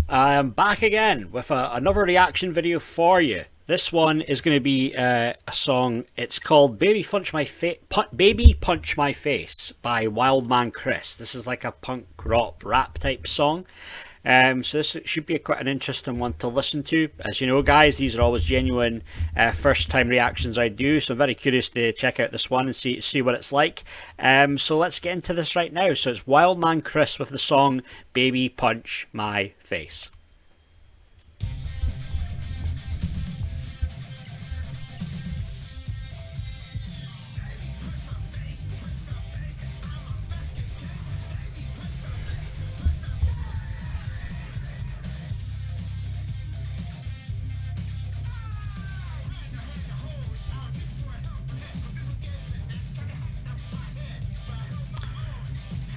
I'm back again with another reaction video for you. This one is going to be a song. It's called Baby Punch My Face" by Wildman Chris. This is like a punk rock rap type song. So this should be quite an interesting one to listen to. As you know, guys, these are always genuine first time reactions I do. So I'm very curious to check out this one and see what it's like. So let's get into this right now. So it's Wildman Chris with the song "Baby Punch My Face."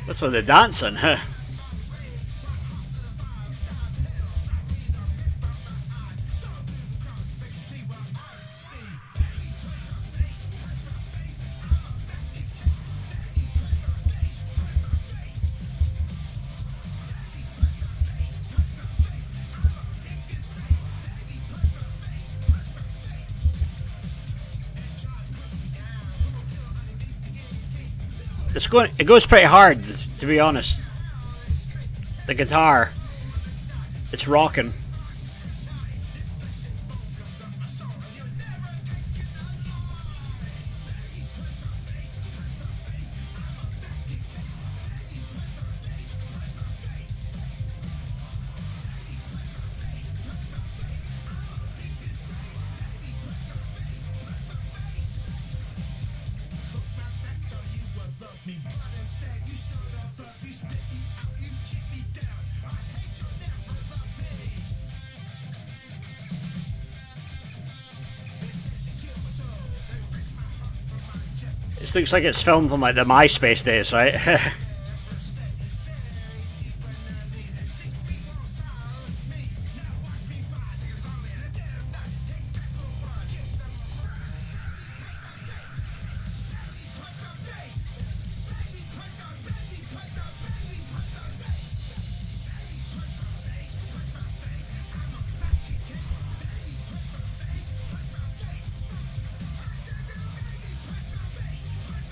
That's what they're dancing, huh? It goes pretty hard, to be honest. The guitar, it's rocking. This looks like it's filmed from like the MySpace days, right?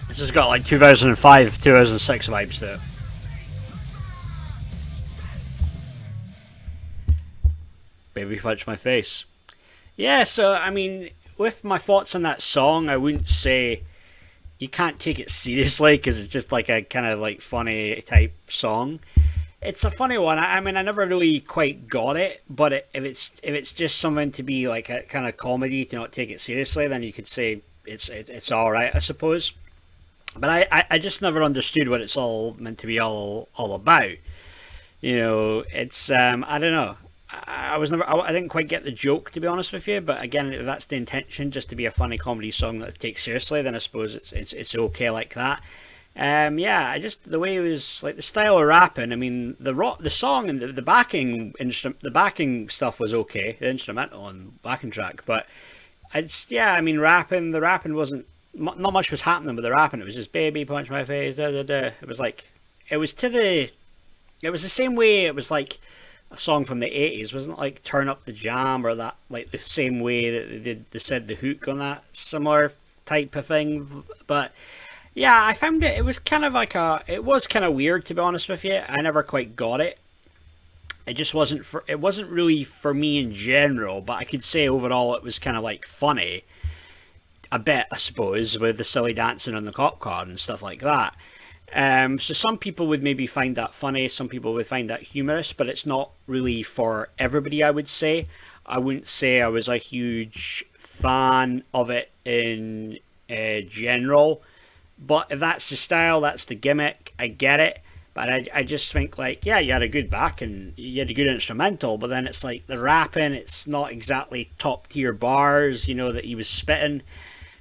This has got like 2005, 2006 vibes to it. Baby Punch My Face. Yeah, so I mean, with my thoughts on that song, I wouldn't say you can't take it seriously because it's just like a kind of like funny type song. It's a funny one. I mean, I never really quite got it, but if it's just something to be like a kind of comedy to not take it seriously, then you could say it's all right, I suppose. But I just never understood what it's all meant to be all about. It's I don't know. I was never I didn't quite get the joke, to be honest with you. But again, if that's the intention, just to be a funny comedy song that takes seriously, then I suppose it's okay like that. Yeah, I just the way it was like the style of rapping. I mean, the song and the backing stuff was okay, the instrumental and backing track. But it's yeah, I mean, the rapping wasn't not much was happening with the rapping. It was just "baby punch my face." Da, da, da. It was like it was to the it was the same way. It was like a song from the 80s, wasn't it? Like "Turn Up the Jam" or that, like the same way that they said the hook on that, similar type of thing. But yeah, I found it was kind of like it was kind of weird, to be honest with you. I never quite got it. It wasn't really for me in general, but I could say overall it was kind of like funny a bit, I suppose, with the silly dancing on the cop car and stuff like that. So some people would maybe find that funny, some people would find that humorous, but it's not really for everybody, I would say. I wouldn't say I was a huge fan of it in general, but if that's the style, that's the gimmick, I get it. But I just think like, yeah, you had a good back and you had a good instrumental, but then it's like the rapping, it's not exactly top tier bars, that he was spitting.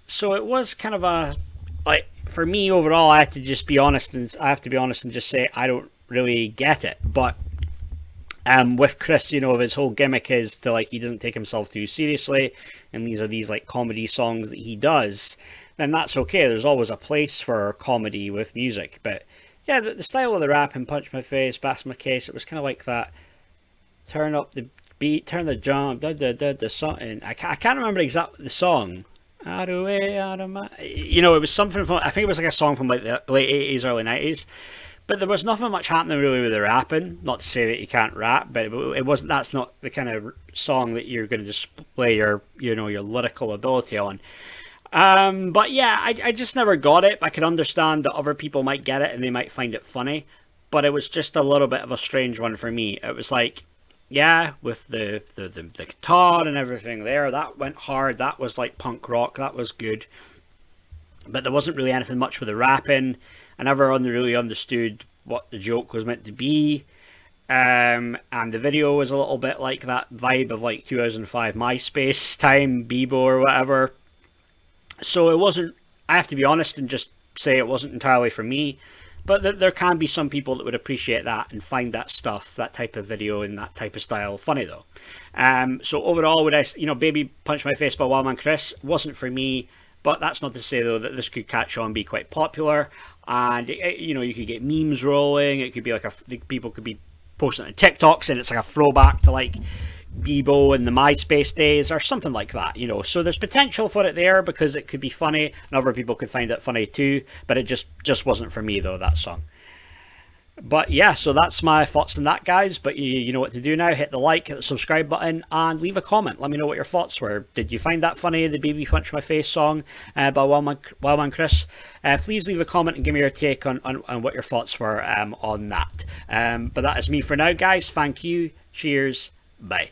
So it was kind of a like for me overall. I have to be honest and just say I don't really get it. But with Chris, his whole gimmick is to like he doesn't take himself too seriously, and these like comedy songs that he does. Then that's okay. There's always a place for comedy with music, but yeah, the style of the rap and "Punch My Face," "Bash My Case," it was kind of like that turn up the beat, turn the jump, the something. I can't remember exactly the song. Out of way, out of my. It was something from. I think it was like a song from like the late 80s, early 90s. But there was nothing much happening really with the rapping. Not to say that you can't rap, but it wasn't. That's not the kind of song that you're going to display your lyrical ability on. But yeah, I just never got it. I could understand that other people might get it and they might find it funny, but it was just a little bit of a strange one for me. It was like, yeah, with the guitar and everything there, that went hard. That was like punk rock. That was good, but there wasn't really anything much with the rapping. I never really understood what the joke was meant to be. And the video was a little bit like that vibe of like 2005 MySpace time, Bebo or whatever. So it wasn't. I have to be honest and just say it wasn't entirely for me. But there can be some people that would appreciate that and find that stuff, that type of video and that type of style funny though. So overall, would I, Baby Punch My Face by Wildman Chris wasn't for me. But that's not to say though that this could catch on, and be quite popular, and you could get memes rolling. It could be like people could be posting on TikToks, and it's like a throwback to like Bebo in the MySpace days or something like that. So there's potential for it there because it could be funny, and other people could find it funny too. But it just wasn't for me though, that song. But yeah, so that's my thoughts on that, guys. But you know what to do now. Hit the like, hit the subscribe button, and leave a comment. Let me know what your thoughts were. Did you find that funny, the Baby Punch My Face song by Wildman Chris? Please leave a comment and give me your take on what your thoughts were on that. But that is me for now, guys. Thank you. Cheers. Bye.